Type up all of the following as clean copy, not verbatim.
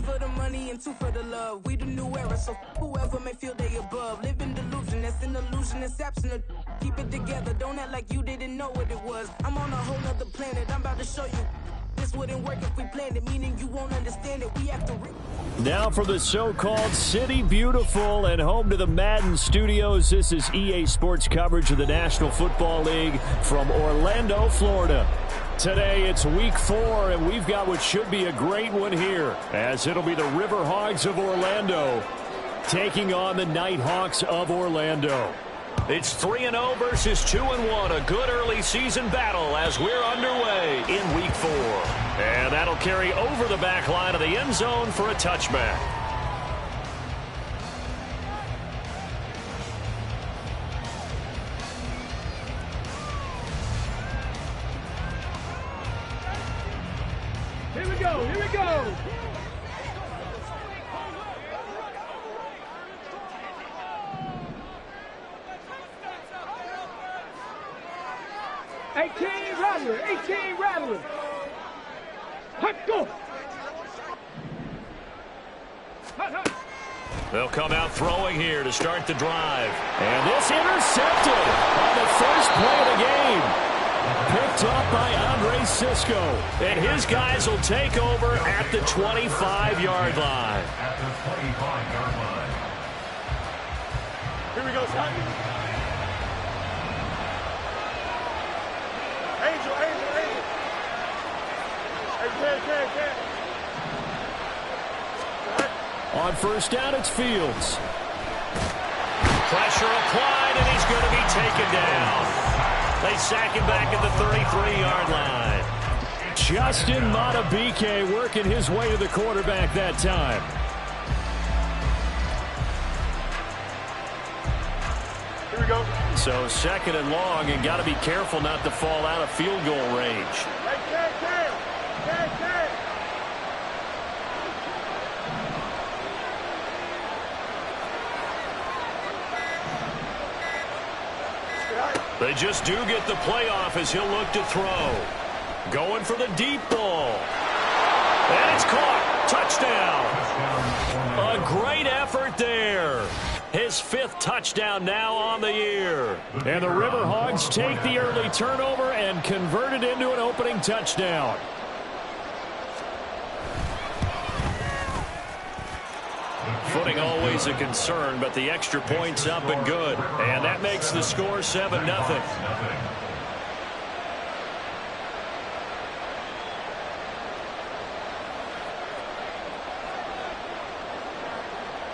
One for the money and two for the love. We the new era, so whoever may feel they above. Live in delusion, that's an illusion, that's absent. Keep it together, don't act like you didn't know what it was. I'm on a whole nother planet, I'm about to show you. This wouldn't work if we planned it, meaning you won't understand it. We have to... Now from the so-called City Beautiful and home to the Madden studios, this is EA Sports coverage of the National Football League from Orlando, Florida. Today it's week 4, and we've got what should be a great one here, as it'll be the Riverhogs of Orlando taking on the Nighthawks of Orlando. It's 3-0 versus 2-1, a good early season battle as we're underway in week 4. And that'll carry over the back line of the end zone for a touchback. Here we go, here we go. Rattler, 18 Rattler. Let's go. They'll come out throwing here to start the drive. And this intercepted on the first play of the game. Picked up by Andre Cisco. And his guys will take over at the 25-yard line. Here we go, son. Angel. Hey, On first down, it's Fields. Pressure applied, and he's going to be taken down. They sack him back at the 33-yard line. Justin Matabike working his way to the quarterback that time. Here we go. So second and long, and got to be careful not to fall out of field goal range. Hey, They just do get the playoff as he'll look to throw. Going for the deep ball. And it's caught. Touchdown. A great effort there. His 5th touchdown now on the year. And the Riverhogs take the early turnover and convert it into an opening touchdown. Footing always a concern, but the extra point's up and good. And that makes the score 7-0.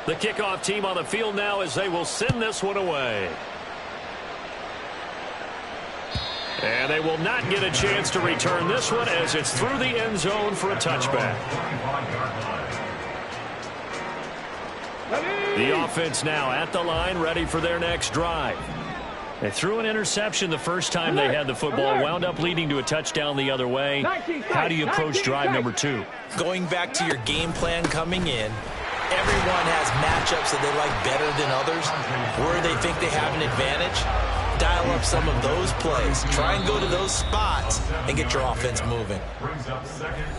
The kickoff team on the field now as they will send this one away. And they will not get a chance to return this one as it's through the end zone for a touchback. The offense now at the line, ready for their next drive. They threw an interception the first time they had the football, wound up leading to a touchdown the other way. How do you approach drive number 2? Going back to your game plan coming in, everyone has matchups that they like better than others, where they think they have an advantage. Dial up some of those plays. Try and go to those spots and get your offense moving.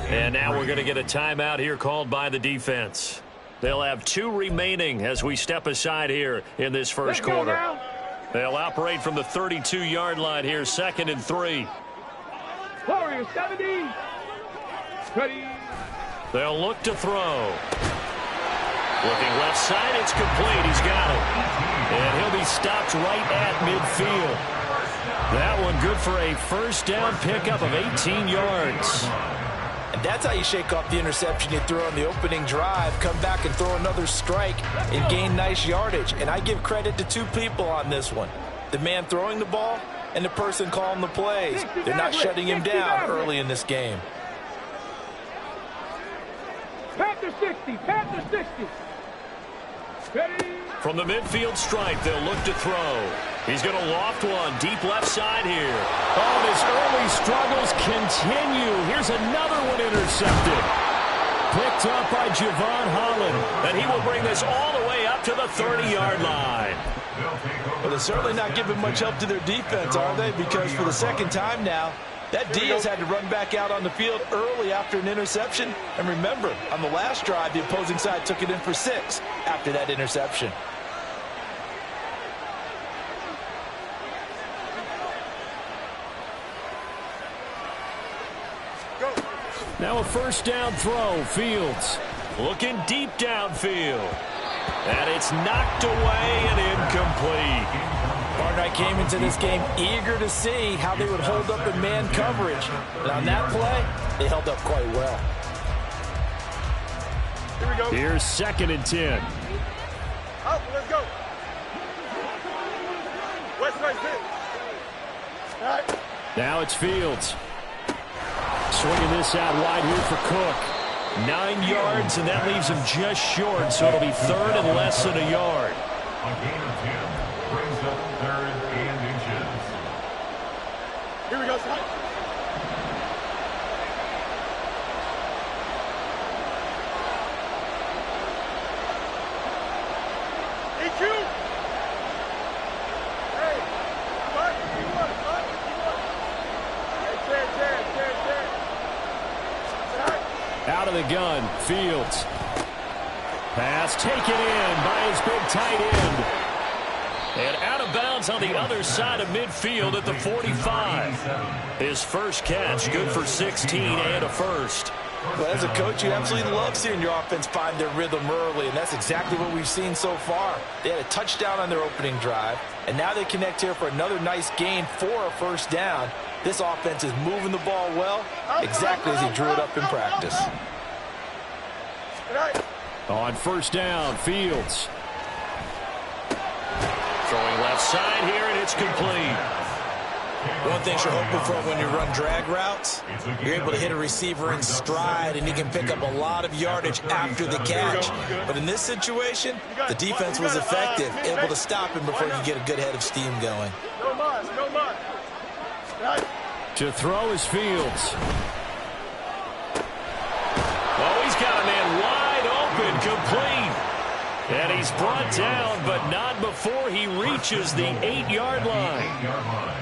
And now we're going to get a timeout here called by the defense. They'll have 2 remaining as we step aside here in this first quarter. They'll operate from the 32-yard line here, 2nd and 3. Warriors 70. Ready. They'll look to throw. Looking left side, it's complete. He's got it. And he'll be stopped right at midfield. That one good for a first down pickup of 18 yards. And that's how you shake off the interception you threw on the opening drive, come back and throw another strike and gain nice yardage. And I give credit to 2 people on this one. The man throwing the ball and the person calling the plays. They're not shutting him down early in this game. Panther 60, Panther 60. Ready. From the midfield stripe, they'll look to throw. He's going to loft one deep left side here. Oh, his early struggles continue. Here's another one intercepted. Picked up by Javon Holland. And he will bring this all the way up to the 30-yard line. Well, they're certainly not giving much help to their defense, are they? Because for the second time now, That D has had to run back out on the field early after an interception. And remember, on the last drive, the opposing side took it in for 6 after that interception. Now a first down throw. Fields looking deep downfield. And it's knocked away and incomplete. Barnett came into this game eager to see how they would hold up in man coverage. And on that play, they held up quite well. Here we go. Here's 2nd and 10. Up, let's go. West side, hit. All right. Now it's Fields. Swinging this out wide here for Cook. 9 yards, and that leaves him just short, so it'll be 3rd and less than a yard. A gain of 10 brings up 3rd and inches. Here we go, son. EQ. Hey, what? What? Hey, Ted. Out of the gun, Fields. Pass taken in by his big tight end. And out of bounds on the other side of midfield at the 45. His first catch, good for 16 and a first. Well, as a coach, you absolutely love seeing your offense find their rhythm early, and that's exactly what we've seen so far. They had a touchdown on their opening drive, and now they connect here for another nice gain for a first down. This offense is moving the ball well, exactly as he drew it up in practice. On first down, Fields. Throwing left side here, and it's complete. One thing you're hoping for when you run drag routes, you're able to hit a receiver in stride, and he can pick up a lot of yardage after the catch. But in this situation, the defense was effective, able to stop him before he could get a good head of steam going. No muss. To throw is Fields. Oh, he's got a man wide open, complete. And he's brought down, but not before he reaches the 8-yard line.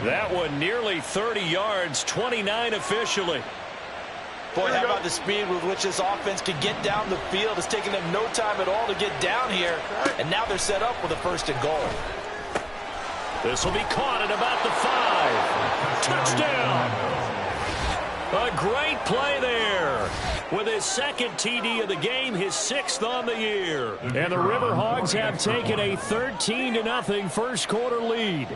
That one nearly 30 yards, 29 officially. Boy, how about the speed with which this offense could get down the field? It's taken them no time at all to get down here, and now they're set up with a 1st and goal. This will be caught at about the 5. Touchdown! A great play there. With his 2nd TD of the game, his 6th on the year. And the Riverhogs have taken a 13-0 first quarter lead.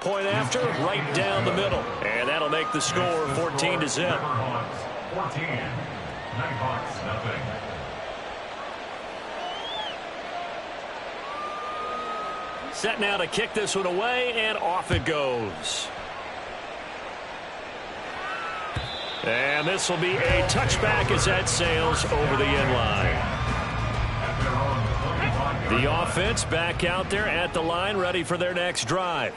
Point after, right down the middle. And that'll make the score 14-0. 14. Nighthawks, nothing. Set now to kick this one away, and off it goes. And this will be a touchback as that sails over the end line. The offense back out there at the line, ready for their next drive.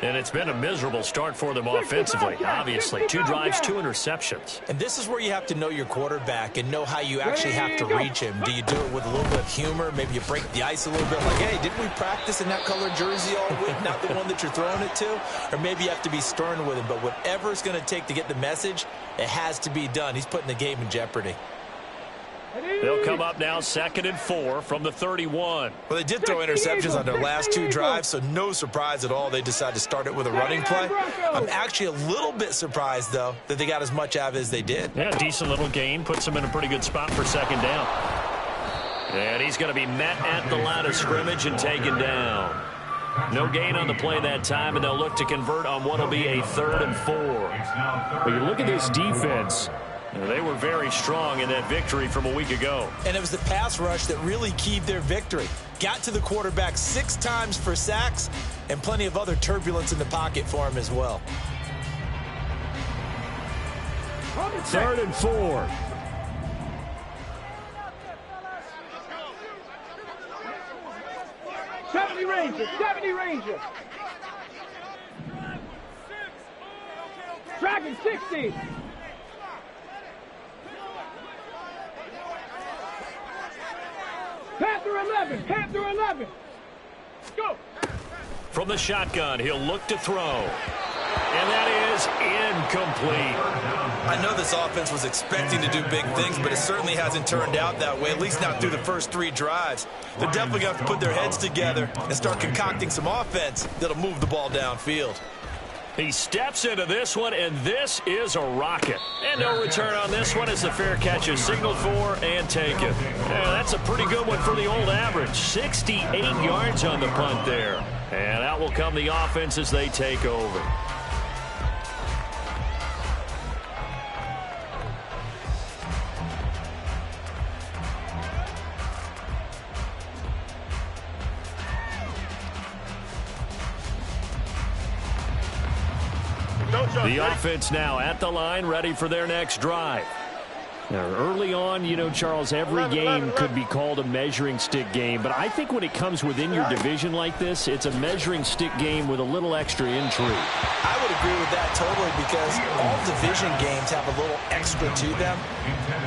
And it's been a miserable start for them offensively, obviously. 2 drives, 2 interceptions. And this is where you have to know your quarterback and know how you actually have to reach him. Do you do it with a little bit of humor? Maybe you break the ice a little bit, like, hey, didn't we practice in that colored jersey all week, not the one that you're throwing it to? Or maybe you have to be stern with him. But whatever it's going to take to get the message, it has to be done. He's putting the game in jeopardy. They'll come up now 2nd and 4 from the 31. Well, they did throw interceptions on their last 2 drives, so no surprise at all they decided to start it with a running play. I'm actually a little bit surprised, though, that they got as much out of it as they did. Yeah, decent little gain. Puts them in a pretty good spot for 2nd down. And he's going to be met at the line of scrimmage and taken down. No gain on the play that time, and they'll look to convert on what will be a 3rd and 4. But you look at this defense. They were very strong in that victory from a week ago. And it was the pass rush that really keyed their victory. Got to the quarterback 6 times for sacks and plenty of other turbulence in the pocket for him as well. 3rd and 4. '70 Ranger. Dragon 60. Panther 11. Panther 11. Go. From the shotgun, he'll look to throw. And that is incomplete. I know this offense was expecting to do big things, but it certainly hasn't turned out that way, at least not through the first 3 drives. They're definitely going to have to put their heads together and start concocting some offense that'll move the ball downfield. He steps into this one, and this is a rocket. And no return on this one as the fair catch is signaled for and taken. Yeah, that's a pretty good one for the old average. 68 yards on the punt there. And out will come the offense as they take over. The offense now at the line, ready for their next drive. Now, early on, you know, Charles, every game could be called a measuring stick game. But I think when it comes within your division like this, it's a measuring stick game with a little extra intrigue. I would agree with that totally because all division games have a little extra to them.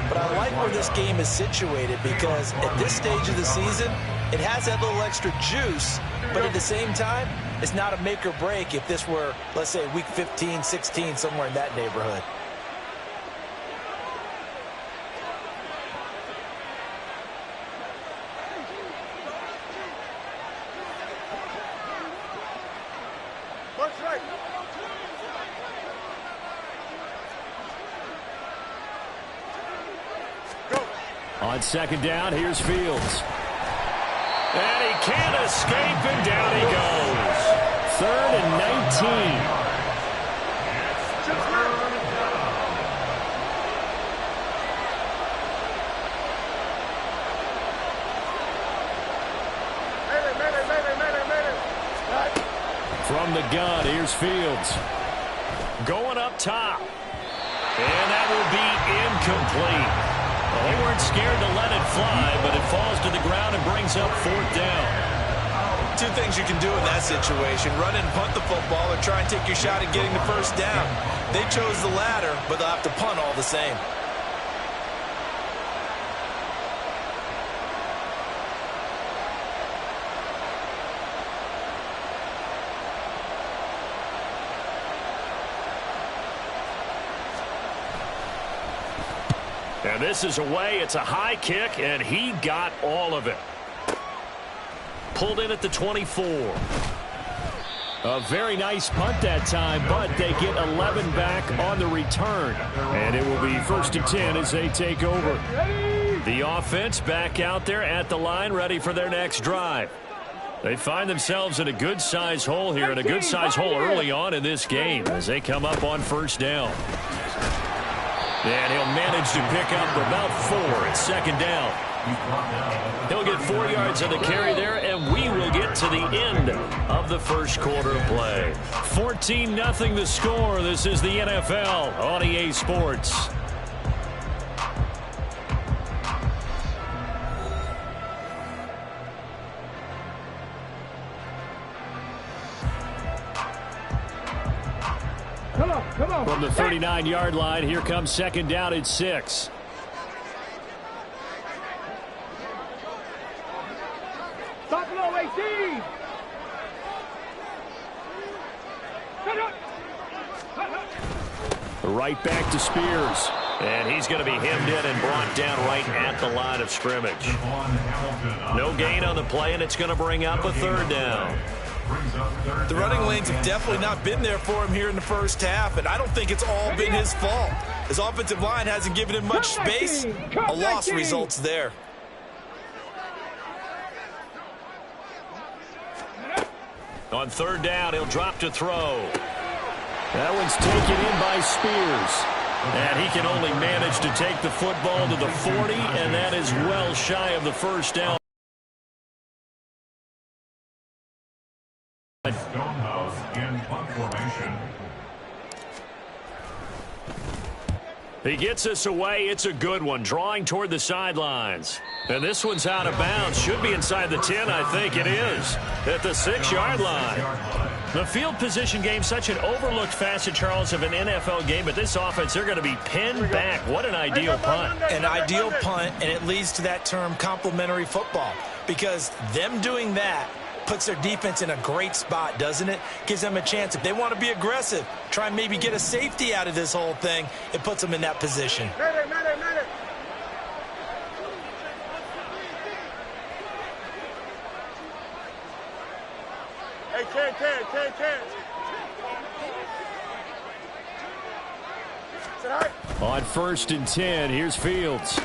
But I like where this game is situated because at this stage of the season, it has that little extra juice. But at the same time, it's not a make or break if this were, let's say, week 15, 16, somewhere in that neighborhood. On second down, here's Fields. And he can't escape, and down he goes. 3rd and 19. From the gun, here's Fields. Going up top. And that will be incomplete. Well, they weren't scared to let it fly, but it falls to the ground and brings up 4th down. 2 things you can do in that situation: run and punt the football, or try and take your shot at getting the first down. They chose the latter, but they'll have to punt all the same. And this is away. It's a high kick, and he got all of it. Pulled in at the 24. A very nice punt that time, but they get 11 back on the return. And it will be 1st and 10 as they take over. The offense back out there at the line, ready for their next drive. They find themselves in a good-size hole here, and a good-size hole early on in this game as they come up on 1st down. And he'll manage to pick up about 4 at 2nd down. He'll get 4 yards on the carry there, and we will get to the end of the first quarter of play. 14-0 the score. This is the NFL on EA Sports. Come on. From the 39-yard line, here comes 2nd down at 6. Stop below 18. Right back to Spears. And he's going to be hemmed in and brought down right at the line of scrimmage. No gain on the play, and it's going to bring up a 3rd down. The running lanes have definitely not been there for him here in the first half, and I don't think it's all been his fault. His offensive line hasn't given him much space. A loss results there. On 3rd down, he'll drop to throw. That one's taken in by Spears. And he can only manage to take the football to the 40, and that is well shy of the 1st down. Stonehouse in punt formation. He gets us away. It's a good one, drawing toward the sidelines. And this one's out of bounds. Should be inside the 10, I think it is. At the 6-yard line. The field position game, such an overlooked facet, Charles, of an NFL game, but this offense, they're going to be pinned back. What an ideal punt. An ideal punt, and it leads to that term complementary football, because them doing that puts their defense in a great spot, doesn't it? Gives them a chance. If they want to be aggressive, try and maybe get a safety out of this whole thing, it puts them in that position. Hey, 10. On 1st and 10, here's Fields.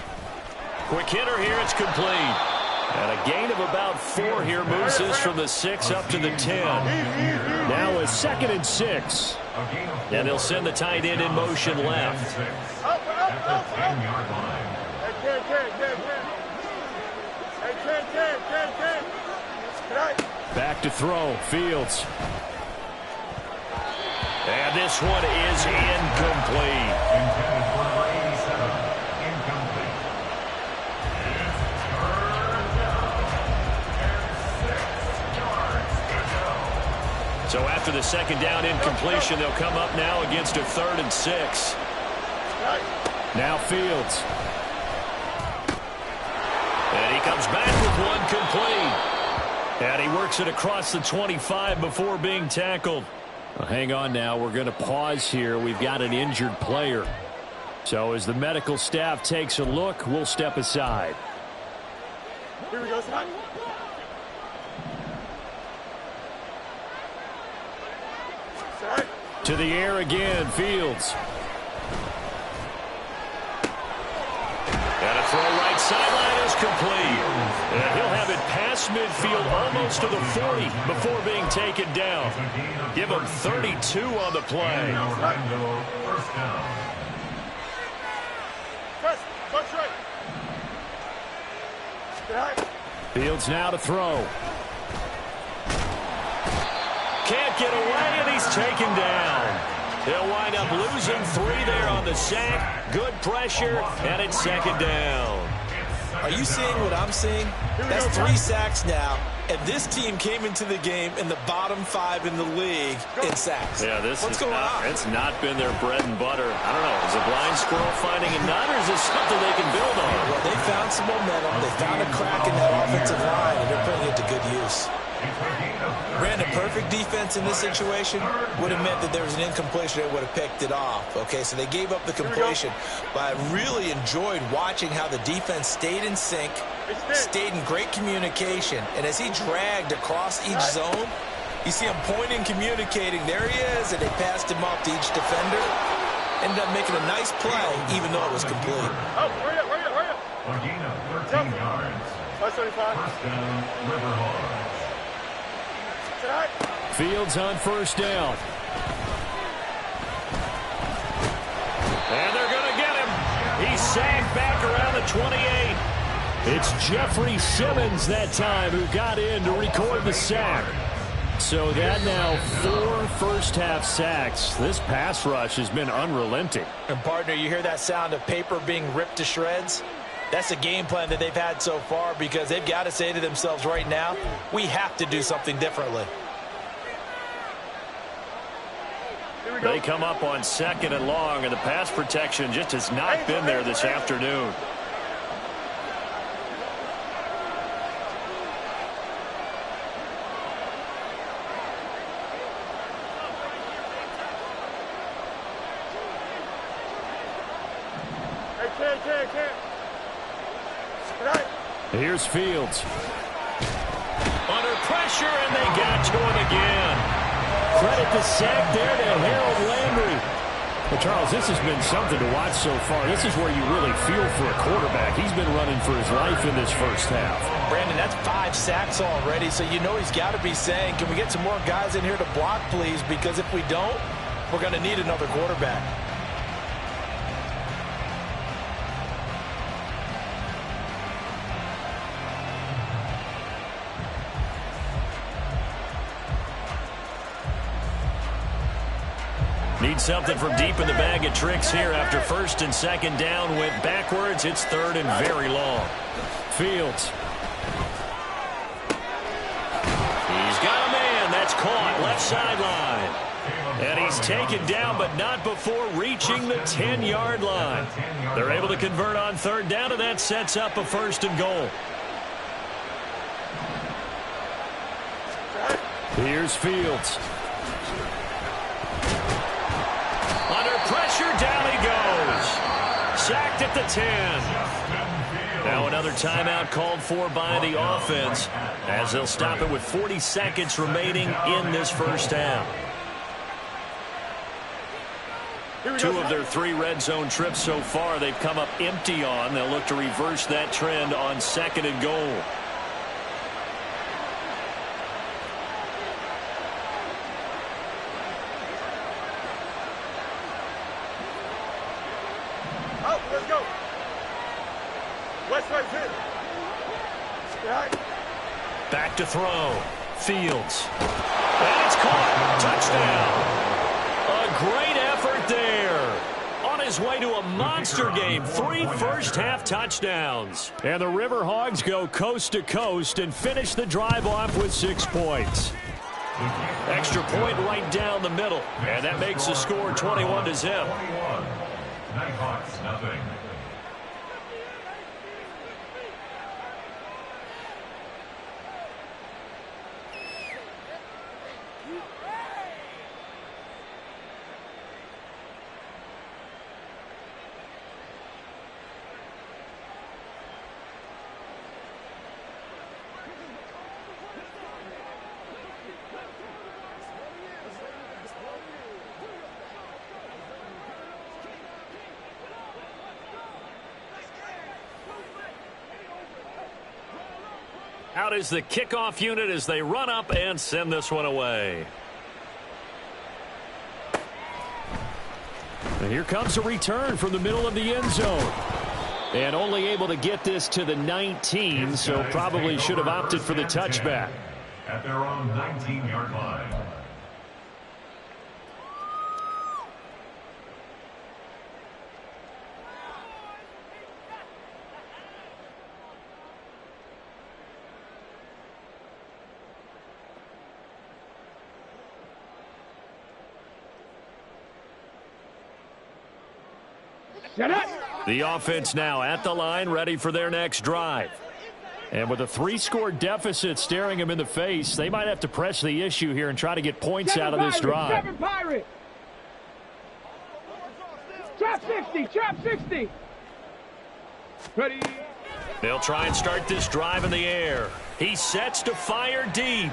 Quick hitter here, it's complete. And a gain of about 4 here moves this from the 6 up to the 10. Now a 2nd and 6. And they'll send the tight end in motion left. Up. Hey, 10. Back to throw, Fields. And this one is incomplete. Intended for number 87. Incomplete. It's third down and 6 yards to go. So after the 2nd down incompletion, they'll come up now against a 3rd and 6. Now Fields. And he comes back with one complete. And he works it across the 25 before being tackled. Well, hang on now. We're going to pause here. We've got an injured player. So as the medical staff takes a look, we'll step aside. Here we go, son. To the air again, Fields. And a throw right sideline is complete. And he'll have it past midfield almost to the 40 before being taken down. Give him 32 on the play. Orlando, first down. Touch right. Fields now to throw. Can't get away, and he's taken down. He'll wind up losing 3 there on the sack. Good pressure, and it's 2nd down. Are you seeing what I'm seeing? That's 3 sacks now, and this team came into the game in the bottom 5 in the league in sacks. Yeah, What's going on? It's not been their bread and butter. I don't know. Is a blind squirrel finding a nut, or is this something they can build on? Well, they found some momentum. They found a crack in that offensive line, and they're putting it to good use. Brandon, perfect defense in this situation would have meant that there was an incompletion that would have picked it off. Okay, so they gave up the completion, but I really enjoyed watching how the defense stayed in sync, stayed in great communication, and as he dragged across each zone, you see him pointing, communicating. There he is, and they passed him off to each defender. Ended up making a nice play, even though it was complete. Oh, hurry up. A gain of 13 yards. First down, Riverhawks. Fields on 1st down. And they're going to get him. He's sacked back around the 28. It's Jeffrey Simmons that time who got in to record the sack. So that now 4 first-half sacks. This pass rush has been unrelenting. And, partner, you hear that sound of paper being ripped to shreds? That's a game plan that they've had so far, because they've got to say to themselves right now, we have to do something differently. They come up on 2nd and long, and the pass protection just has not been there this afternoon. Here's Fields. Under pressure, and they got to him again. Credit the sack there to Harold Landry. Well, Charles, this has been something to watch so far. This is where you really feel for a quarterback. He's been running for his life in this first half. Brandon, that's 5 sacks already, so you know he's got to be saying, can we get some more guys in here to block, please? Because if we don't, we're going to need another quarterback. Need something from deep in the bag of tricks here after 1st and 2nd down went backwards. It's 3rd and very long. Fields. He's got a man. That's caught. Left sideline. taken down, but not before reaching the 10-yard line. They're able to convert on third down, and that sets up a 1st and goal. Here's Fields. Under pressure, down he goes. Sacked at the 10. Now another timeout called for by the offense, as they'll stop it with 40 seconds remaining in this first half. 2 of their 3 red zone trips so far they've come up empty on. They'll look to reverse that trend on 2nd and goal. Out, let's go. West right's in. Back to throw. Fields. And it's caught. Touchdown. A great effort there. On his way to a monster game. 3 first-half touchdowns. And the Riverhogs go coast to coast and finish the drive off with 6 points. Extra point right down the middle. And that makes the score 21-0. Nighthawks, nothing. Out is the kickoff unit as they run up and send this one away. And here comes a return from the middle of the end zone. And only able to get this to the 19, so probably should have opted for the touchback. At their own 19-yard line. The offense now at the line, ready for their next drive. And with a 3-score deficit staring them in the face, they might have to press the issue here and try to get points out of this drive. Pirate. Trap 60, trap 60. Ready. They'll try and start this drive in the air. He sets to fire deep.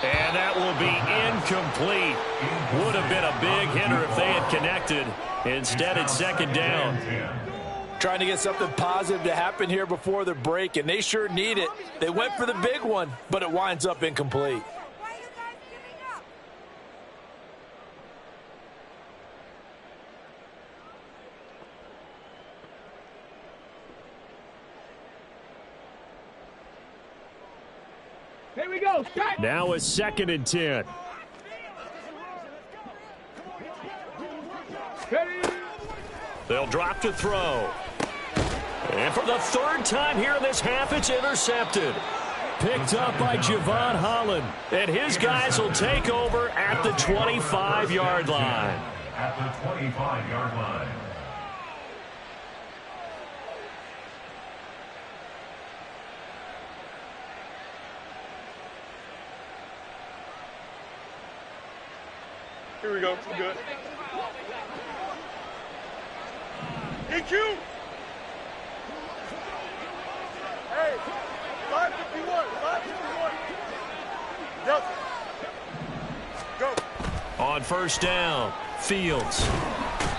And that will be incomplete. Would have been a big hitter if they had connected. Instead, it's 2nd down. Trying to get something positive to happen here before the break, and they sure need it. They went for the big one, but it winds up incomplete. Here we go. Strike. Now it's 2nd and 10. Ready. They'll drop to throw. And for the 3rd time here in this half, it's intercepted. Picked up by Javon Holland. And his guys will take over at the 25-yard line. At the 25-yard line. Here we go. We're good. EQ! Hey, 551. 551. Yep. Go. On 1st down, Fields.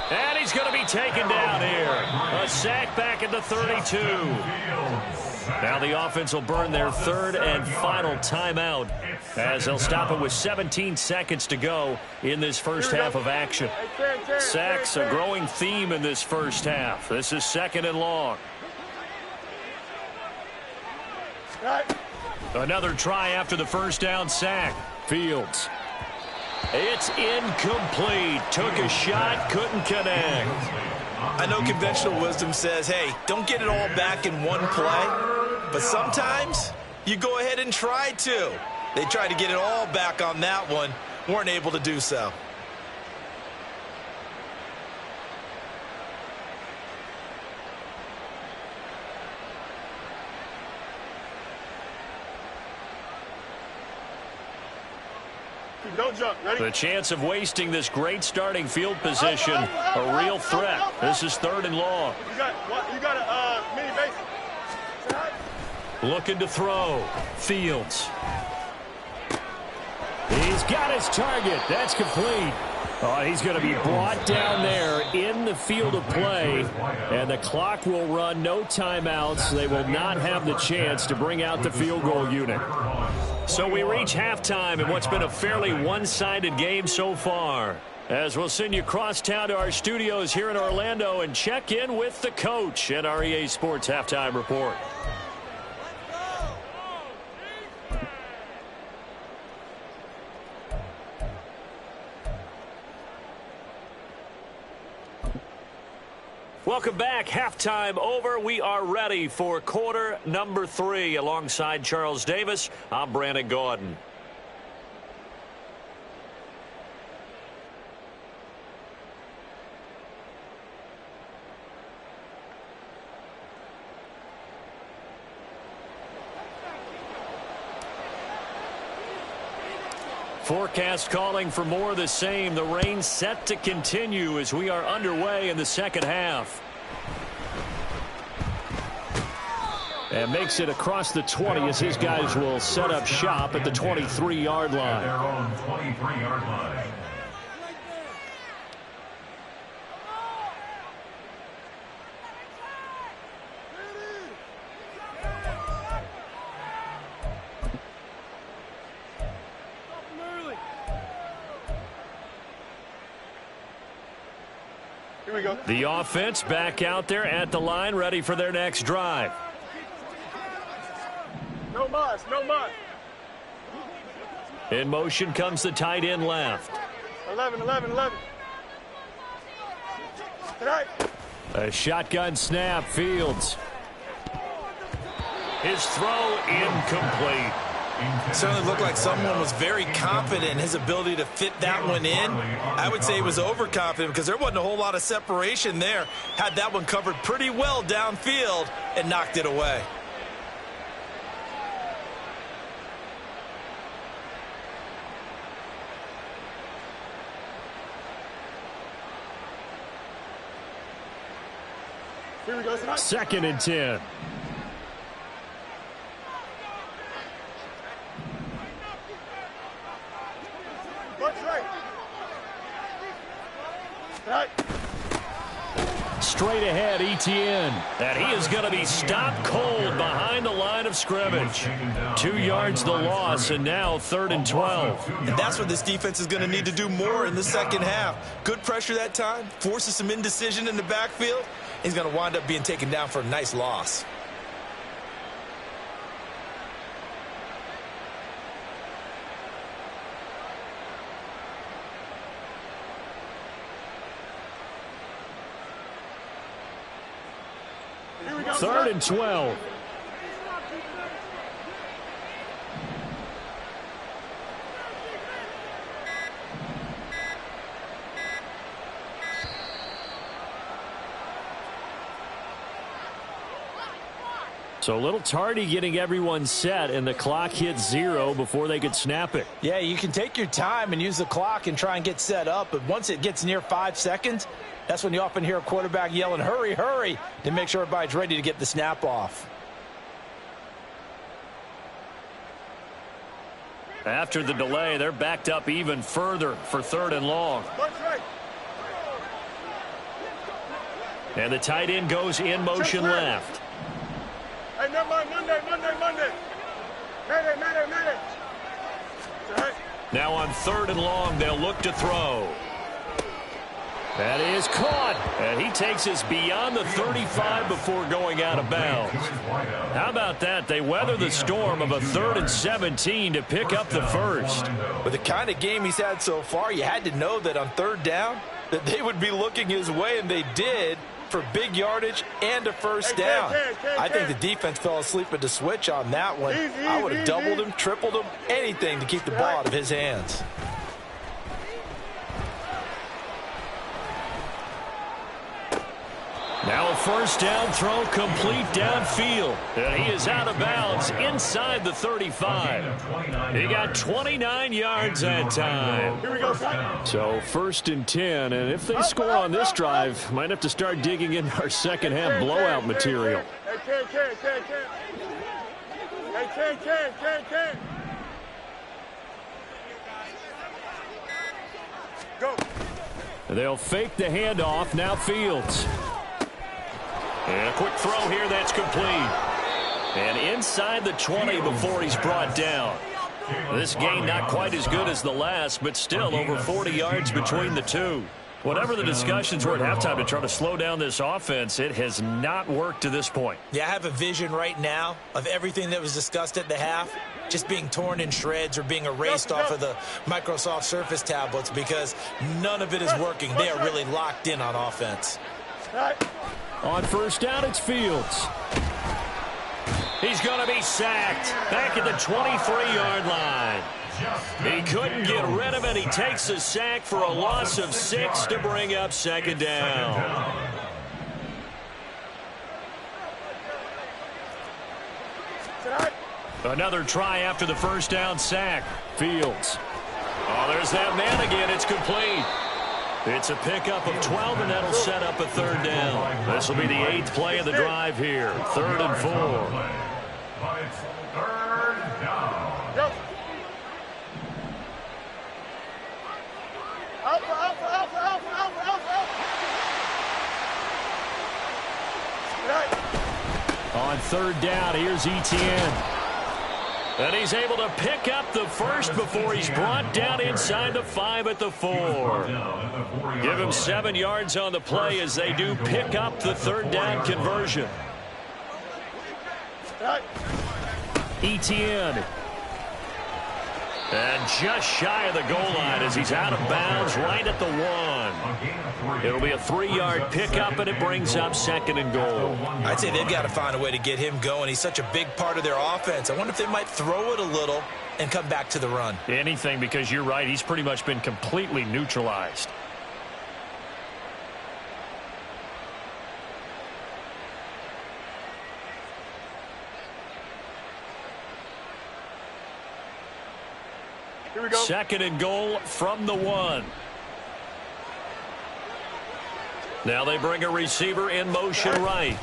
And he's going to be taken down here. A sack back at the 32. Now the offense will burn their 3rd and final timeout as they'll stop it with 17 seconds to go in this first half of action. Sacks a growing theme in this first half. This is 2nd and long. Another try after the 1st down sack. Fields. It's incomplete. Took a shot, couldn't connect. I know conventional wisdom says, hey, don't get it all back in one play. But sometimes you go ahead and try to. They tried to get it all back on that one, weren't able to do so. Don't jump. Ready? The chance of wasting this great starting field position, a real threat. This is 3rd and long. You got a mini base. Looking to throw. Fields. He's got his target. That's complete. Oh, he's going to be brought down there in the field of play, and the clock will run, no timeouts. They will not have the chance to bring out the field goal unit. So we reach halftime in what's been a fairly one-sided game so far. As we'll send you across town to our studios here in Orlando and check in with the coach at our EA Sports Halftime Report. Welcome back. Halftime over. We are ready for quarter number 3. Alongside Charles Davis, I'm Brandon Gordon. Forecast calling for more of the same. The rain set to continue as we are underway in the second half. And makes it across the 20 as his guys will set up shop at the 23-yard line. Their own 23-yard line. Here we go. The offense back out there at the line, ready for their next drive. No mas, no mas. In motion comes the tight end left. 11. Tonight. A shotgun snap. Fields. His throw incomplete. Certainly looked like someone was very confident in his ability to fit that one in. I would say he was overconfident because there wasn't a whole lot of separation there. Had that one covered pretty well downfield and knocked it away. Here we go. 2nd and 10. Straight ahead, Etienne. And he is going to be stopped cold behind the line of scrimmage. 2 yards the loss, and now 3rd and 12. And that's what this defense is going to need to do more in the second half. Good pressure that time, forces some indecision in the backfield. He's going to wind up being taken down for a nice loss. Third and 12. So a little tardy getting everyone set, and the clock hit 0 before they could snap it. Yeah, you can take your time and use the clock and try and get set up, but once it gets near 5 seconds, that's when you often hear a quarterback yelling, hurry, hurry, to make sure everybody's ready to get the snap off. After the delay, they're backed up even further for 3rd and long. And the tight end goes in motion left. Hey, never mind. Monday. Mayday. Now on 3rd and long, they'll look to throw. That is caught, and he takes us beyond the 35 before going out of bounds. How about that? They weather the storm of a 3rd and 17 to pick up the first. With the kind of game he's had so far, you had to know that on 3rd down, that they would be looking his way, and they did, for big yardage and a first down. I think the defense fell asleep at the switch on that one. I would have doubled him, tripled him, anything to keep the ball out of his hands. Now a first down throw complete downfield. And he is out of bounds inside the 35. He got 29 yards that time. Here we go, son. So 1st and 10. And if they score on this drive, might have to start digging into our second half blowout material. Hey, Ken. Go. They'll fake the handoff. Now Fields. And a quick throw here that's complete. And inside the 20 before he's brought down. This game not quite as good as the last, but still over 40 yards between the two. Whatever the discussions were at halftime to try to slow down this offense, it has not worked to this point. Yeah, I have a vision right now of everything that was discussed at the half just being torn in shreds or being erased off of the Microsoft Surface tablets because none of it is working. They are really locked in on offense. On first down, it's Fields. He's going to be sacked back at the 23-yard line. He couldn't get rid of it. He takes a sack for a loss of 6 to bring up second down. Another try after the first down sack. Fields. Oh, there's that man again. It's complete. It's a pickup of 12, and that'll set up a third down. This will be the 8th play of the drive here. 3rd and 4. But it's 3rd down. Go. Alpha. On 3rd down, here's Etienne. And he's able to pick up the first before he's brought down inside the 5 at the 4. Give him 7 yards on the play as they do pick up the 3rd down conversion. Etienne. And just shy of the goal line as he's out of bounds right at the 1. It'll be a 3-yard pickup, and it brings up 2nd and goal. I'd say they've got to find a way to get him going. He's such a big part of their offense. I wonder if they might throw it a little and come back to the run. Anything, because you're right. He's pretty much been completely neutralized. Here we go. 2nd and goal from the 1. Now they bring a receiver in motion right.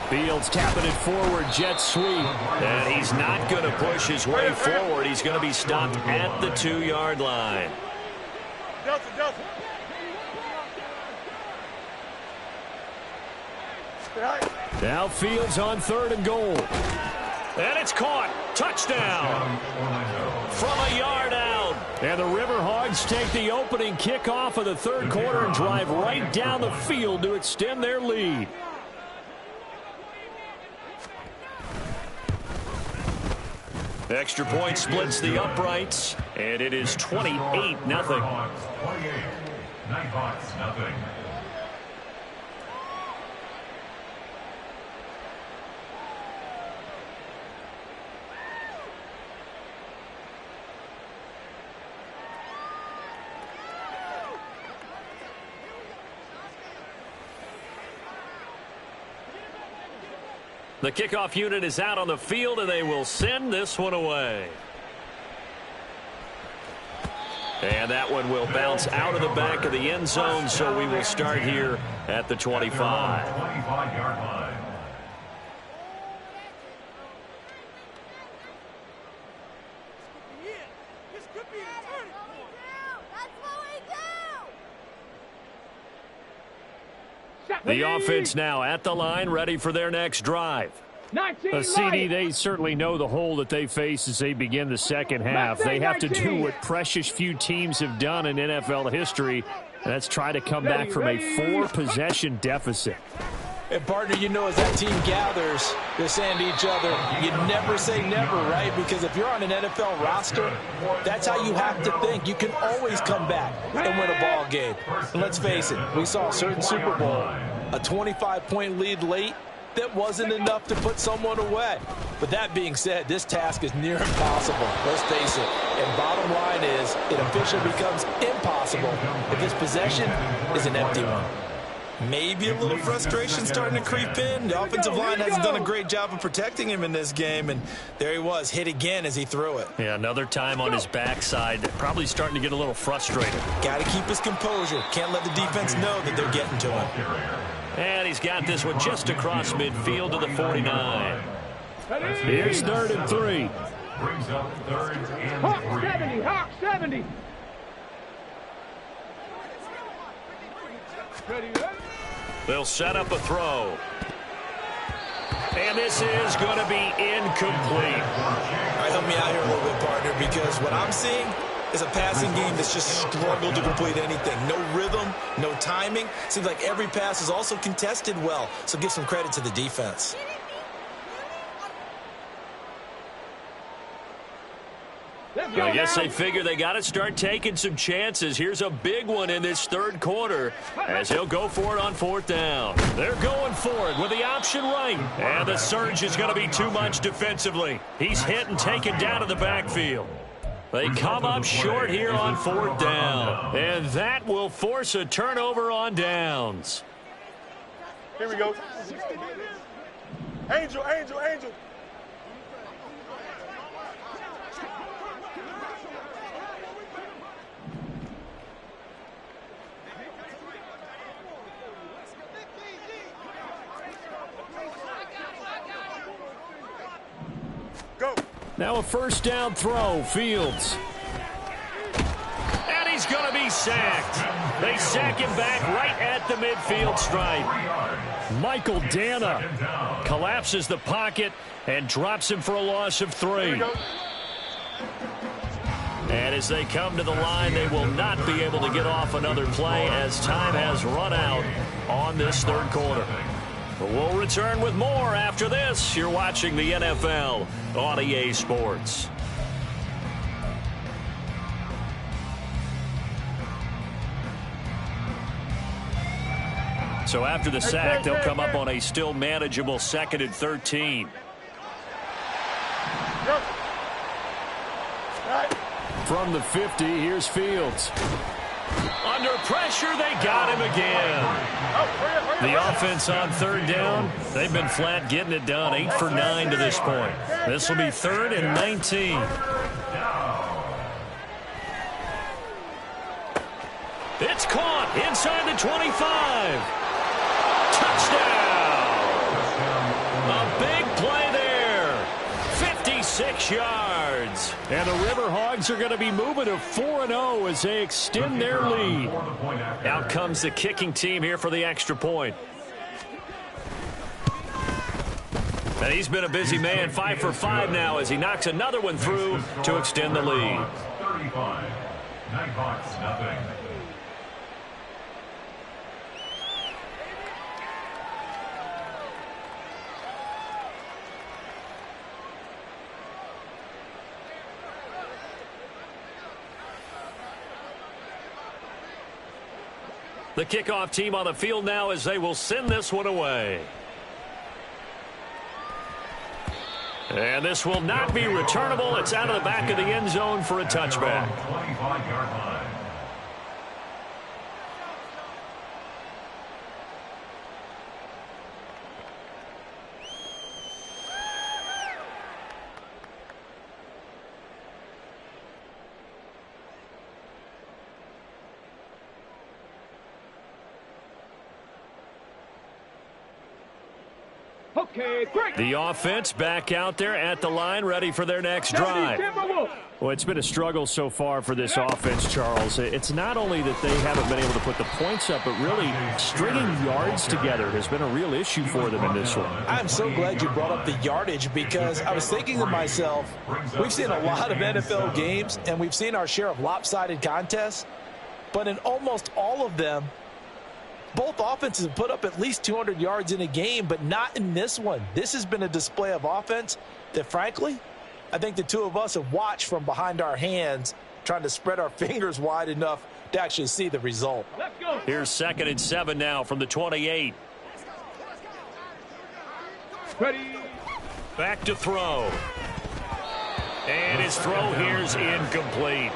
Fields tapping it forward, jet sweep. And he's not going to push his way forward. He's going to be stopped at the 2-yard line. Delta. Now Fields on 3rd and goal. And it's caught. Touchdown. From a yard out. And the Riverhogs take the opening kickoff of the 3rd quarter and drive right down the field to extend their lead. Extra point splits the uprights, and it is 28-0. Nighthawks, nothing. The kickoff unit is out on the field, and they will send this one away. And that one will bounce out of the back of the end zone, so we will start here at the 25. 25-yard line. The offense now at the line, ready for their next drive. CD, they certainly know the hole that they face as they begin the second half. They have to do what precious few teams have done in NFL history, and that's try to come back from a 4-possession deficit. And, partner, you know, as that team gathers, they're saying to each other, you never say never, right? Because if you're on an NFL roster, that's how you have to think. You can always come back and win a ball game. And let's face it, we saw a certain Super Bowl, a 25-point lead late that wasn't enough to put someone away. But that being said, this task is near impossible. Let's face it. And bottom line is, it officially becomes impossible if this possession is an empty one. Maybe a little frustration starting to creep in. The offensive line hasn't done a great job of protecting him in this game, and there he was, hit again as he threw it. Yeah, another time on his backside, probably starting to get a little frustrated. Got to keep his composure. Can't let the defense know that they're getting to him. And he's got this one just across midfield to the 49. Here's 3rd and 3. Brings up 3rd and 3. Hawk 70, Hawk 70. Ready, ready. They'll set up a throw. And this is going to be incomplete. All right, help me out here a little bit, partner, because what I'm seeing is a passing game that's just struggled to complete anything. No rhythm, no timing. Seems like every pass is also contested well, so give some credit to the defense. I guess they figure they got to start taking some chances. Here's a big one in this 3rd quarter as he'll go for it on 4th down. They're going for it with the option right. And the surge is going to be too much defensively. He's hit and taken down to the backfield. They come up short here on 4th down. And that will force a turnover on downs. Here we go. Angel, Angel, Angel. Go. Now a 1st down throw, Fields. And he's going to be sacked. They sack him back right at the midfield stripe. Michael Dana collapses the pocket and drops him for a loss of 3. And as they come to the line, they will not be able to get off another play as time has run out on this 3rd quarter. But we'll return with more after this. You're watching the NFL on EA Sports. So after the sack, they'll come up on a still manageable 2nd and 13. From the 50, here's Fields. Under pressure, they got him again. The offense on 3rd down, they've been flat getting it done, 8 for 9 to this point. This will be 3rd and 19. It's caught inside the 25. Touchdown! A big play there. 56 yards. And the Riverhogs are going to be moving to 4-0 as they extend their lead. Out comes the kicking team here for the extra point. And he's been a busy man, 5 for 5 now as he knocks another one through to extend the lead. 35. Nighthawks, nothing. The kickoff team on the field now as they will send this one away. And this will not be returnable. It's out of the back of the end zone for a touchback. 25-yard line. Okay, great. The offense back out there at the line, ready for their next drive. Well, it's been a struggle so far for this offense, Charles. It's not only that they haven't been able to put the points up, but really stringing yards together has been a real issue for them in this one. I'm so glad you brought up the yardage because I was thinking to myself, we've seen a lot of NFL games, and we've seen our share of lopsided contests, but in almost all of them, both offenses have put up at least 200 yards in a game, but not in this one. This has been a display of offense that, frankly, I think the two of us have watched from behind our hands, trying to spread our fingers wide enough to actually see the result. Let's go. Here's 2nd and 7 now from the 28. Ready. Back to throw. And his throw here's incomplete.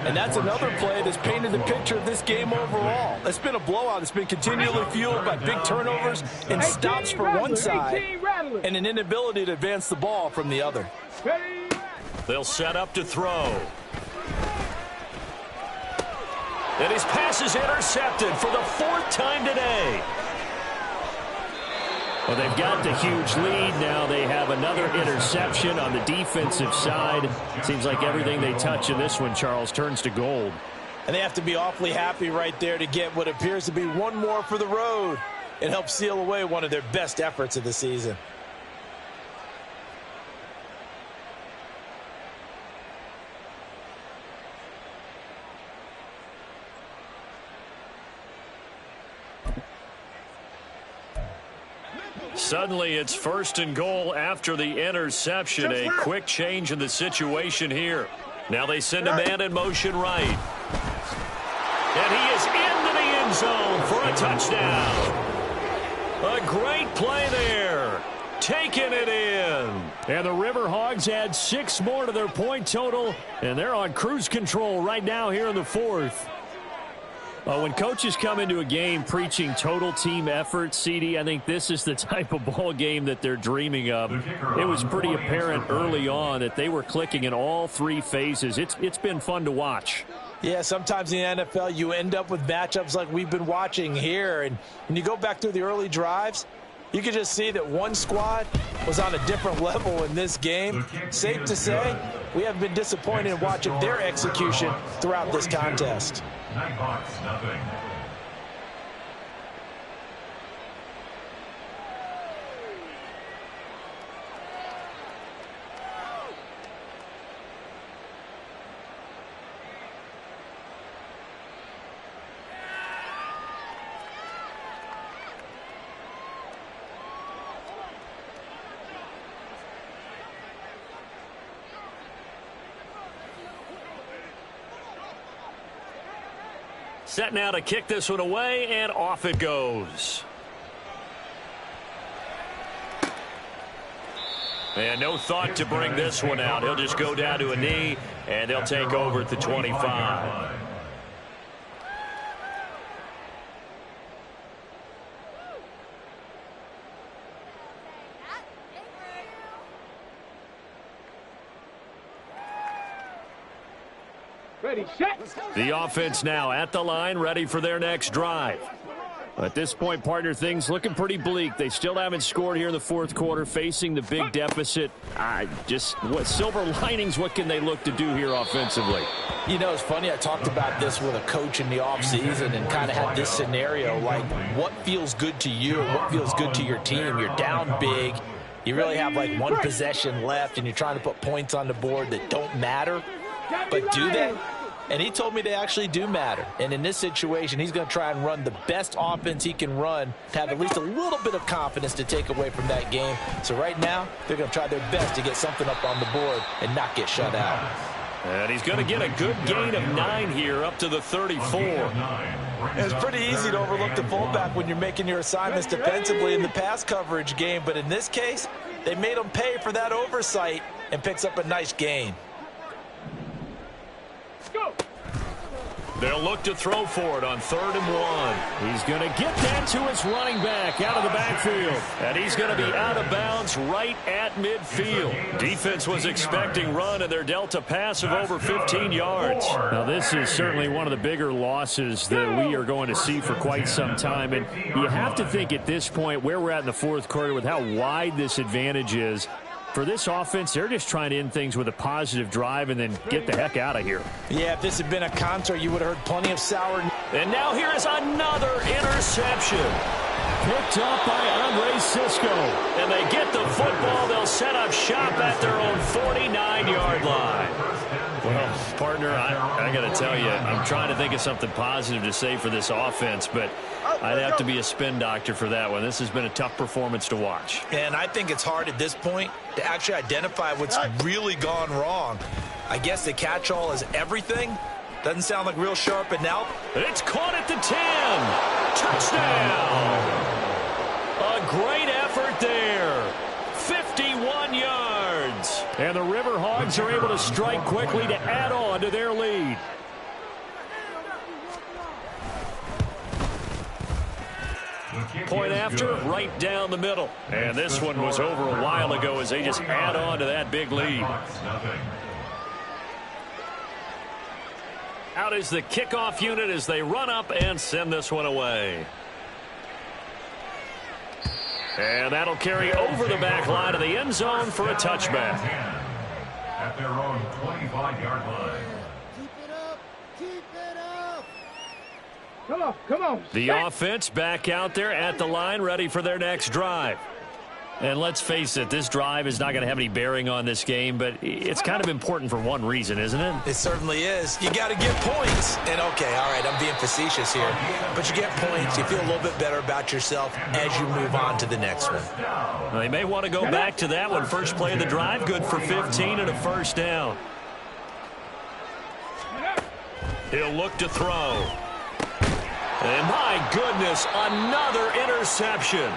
And that's another play that's painted the picture of this game overall. It's been a blowout. It's been continually fueled by big turnovers and stops for one side and an inability to advance the ball from the other. They'll set up to throw. And his pass is intercepted for the 4th time today. Well, they've got the huge lead. Now they have another interception on the defensive side. Seems like everything they touch in this one, Charles, turns to gold. And they have to be awfully happy right there to get what appears to be one more for the road. It helps seal away one of their best efforts of the season. Suddenly, it's 1st and goal after the interception. A quick change in the situation here. Now they send a man in motion right. And he is into the end zone for a touchdown. A great play there. Taking it in. And the Riverhogs add 6 more to their point total. And they're on cruise control right now here in the 4th. When coaches come into a game preaching total team effort, CD, I think this is the type of ball game that they're dreaming of. It was pretty apparent early on that they were clicking in all 3 phases. It's been fun to watch. Yeah, sometimes in the NFL you end up with matchups like we've been watching here. And when you go back through the early drives, you can just see that one squad was on a different level in this game. Safe to say, we have been disappointed in watching their execution throughout this contest. Nighthawks, nothing. Set now to kick this one away, and off it goes. And no thought to bring this one out. He'll just go down to a knee, and they'll take over at the 25. Ready, set. The offense now at the line, ready for their next drive. At this point, partner, things looking pretty bleak. They still haven't scored here in the 4th quarter, facing the big deficit. What silver linings, what can they look to do here offensively? You know, it's funny, I talked about this with a coach in the offseason and kind of had this scenario, like what feels good to you, what feels good to your team. You're down big. You really have like 1 possession left, and you're trying to put points on the board that don't matter. But do they? And he told me they actually do matter. And in this situation, he's going to try and run the best offense he can run to have at least a little bit of confidence to take away from that game. So right now, they're going to try their best to get something up on the board and not get shut out. And he's going to get a good gain of 9 here up to the 34. It's pretty easy to overlook the fullback when you're making your assignments defensively in the pass coverage game. But in this case, they made him pay for that oversight and picks up a nice gain. They'll look to throw for it on 3rd and 1. He's going to get that to his running back out of the backfield. And he's going to be out of bounds right at midfield. Defense was expecting run, and they're dealt a pass of over 15 yards. Now, this is certainly one of the bigger losses that we are going to see for quite some time. And you have to think at this point where we're at in the 4th quarter with how wide this advantage is. For this offense, they're just trying to end things with a positive drive and then get the heck out of here. Yeah, if this had been a concert, you would have heard plenty of sour. And now here is another interception. Picked up by Andre Cisco. And they get the football. They'll set up shop at their own 49-yard line. Well, partner, I got to tell you, I'm trying to think of something positive to say for this offense, but I'd have to be a spin doctor for that one. This has been a tough performance to watch. And I think it's hard at this point to actually identify what's really gone wrong. I guess the catch-all is everything. Doesn't sound like real sharp analysis. It's caught at the 10. Touchdown. A great effort there. 51 yards. And the River Hogs are able to strike quickly to add on to their lead. Point after, right down the middle. And this one was over a while ago as they just add on to that big lead. Out is the kickoff unit as they run up and send this one away. And that'll carry over the back line of the end zone for a touchback. At their own 25-yard line. Come on, come on. The offense back out there at the line, ready for their next drive. And let's face it, this drive is not going to have any bearing on this game, but it's kind of important for one reason, isn't it? It certainly is. You got to get points. And, okay, all right, I'm being facetious here. But you get points. You feel a little bit better about yourself as you move on to the next one. Well, they may want to go back to that one. First play of the drive, good for 15 and a first down. He'll look to throw. And my goodness, another interception.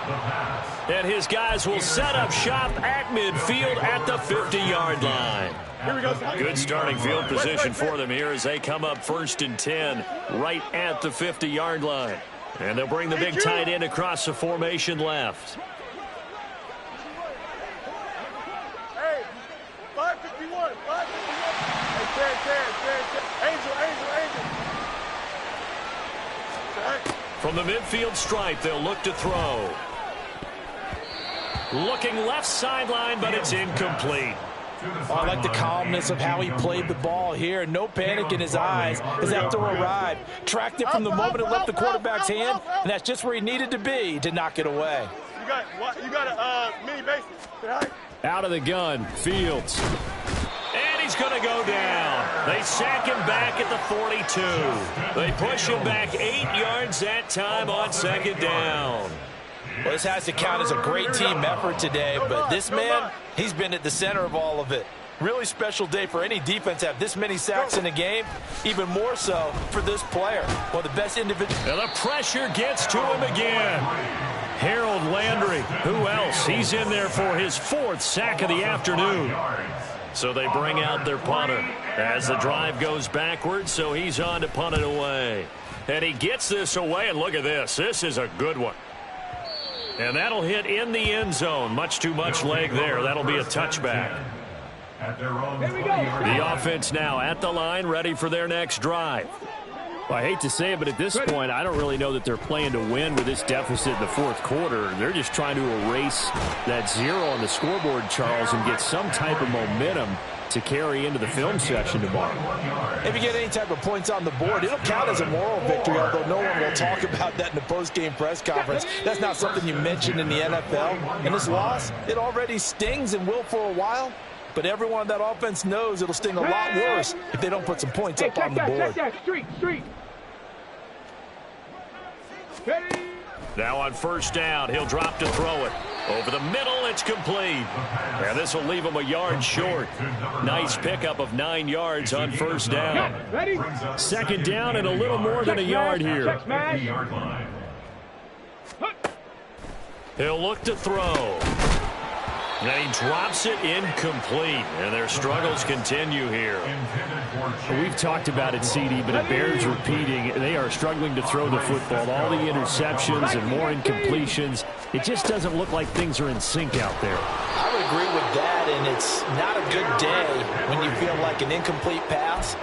And his guys will set up shop at midfield at the 50-yard line. Here we go. Good starting field position for them here as they come up 1st and 10 right at the 50-yard line. And they'll bring the big tight end across the formation left. Hey, 551, 551. Hey, Angel. From the midfield stripe, they'll look to throw. Looking left sideline, but it's incomplete. Oh, I like the calmness of how he played the ball here. No panic in his eyes as that throw arrived. Tracked it from the moment it left the quarterback's hand, and that's just where he needed to be to knock it away. You got a mini base. Out of the gun, Fields. And he's going to go down. They sack him back at the 42. They push him back 8 yards that time on 2nd down. Well, this has to count as a great team effort today, but this man, he's been at the center of all of it. Really special day for any defense to have this many sacks in a game, even more so for this player. Well, the best individual. And the pressure gets to him again. Harold Landry, who else? He's in there for his 4th sack of the afternoon. So they bring out their punter as the drive goes backwards, so he's on to punt it away. And he gets this away, and look at this. This is a good one. And that'll hit in the end zone. Much too much leg there. That'll be a touchback. The offense now at the line, ready for their next drive. Well, I hate to say it, but at this point, I don't really know that they're playing to win with this deficit in the 4th quarter. They're just trying to erase that 0 on the scoreboard, Charles, and get some type of momentum to carry into the film session tomorrow. If you get any type of points on the board, it'll count as a moral victory, although no one will talk about that in the post-game press conference. That's not something you mentioned in the NFL. And this loss, it already stings and will for a while. But everyone on that offense knows it'll sting a lot worse if they don't put some points up on the board. Street. Now on 1st down, he'll drop to throw it. Over the middle, it's complete. And this will leave him a yard short. Nice pickup of 9 yards on 1st down. 2nd down and a little more than a yard here. He'll look to throw. And he drops it incomplete, and their struggles continue here. We've talked about it, CD, but it bears repeating. They are struggling to throw the football. All the interceptions and more incompletions. It just doesn't look like things are in sync out there. I would agree with that, and it's not a good day when you feel like an incomplete pass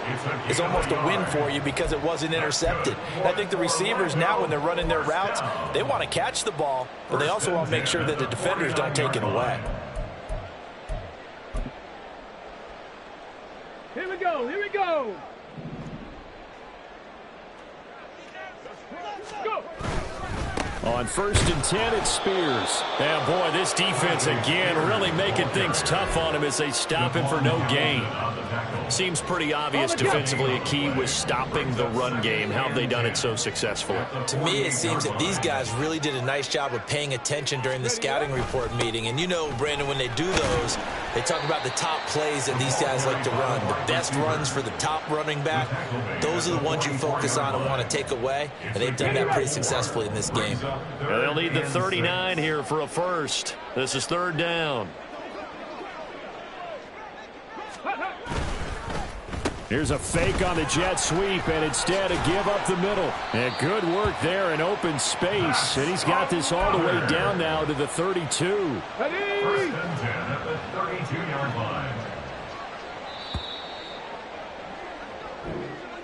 is almost a win for you because it wasn't intercepted. And I think the receivers now, when they're running their routes, they want to catch the ball, but they also want to make sure that the defenders don't take it away. Here we go. Go. On 1st and 10, it's Spears. And boy, this defense again really making things tough on him as they stop him for no gain. Seems pretty obvious defensively a key was stopping the run game. How have they done it so successfully? To me, it seems that these guys really did a nice job of paying attention during the scouting report meeting. And you know, Brandon, when they do those, they talk about the top plays that these guys like to run. The best runs for the top running back, those are the ones you focus on and want to take away. And they've done that pretty successfully in this game. Well, they'll need the 39 here for a first. This is 3rd down. Here's a fake on the jet sweep, and instead a give up the middle. And good work there in open space. And he's got this all the way down now to the 32. First and 10 at the 32-yard line.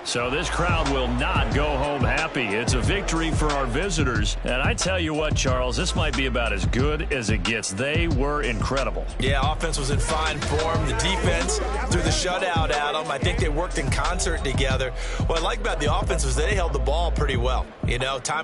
So this crowd will not go home happy. It's a victory for our visitors. And I tell you what, Charles, this might be about as good as it gets. They were incredible. Yeah, offense was in fine form. The defense threw the shutout at them. I think they worked in concert together. What I like about the offense was they held the ball pretty well. You know, time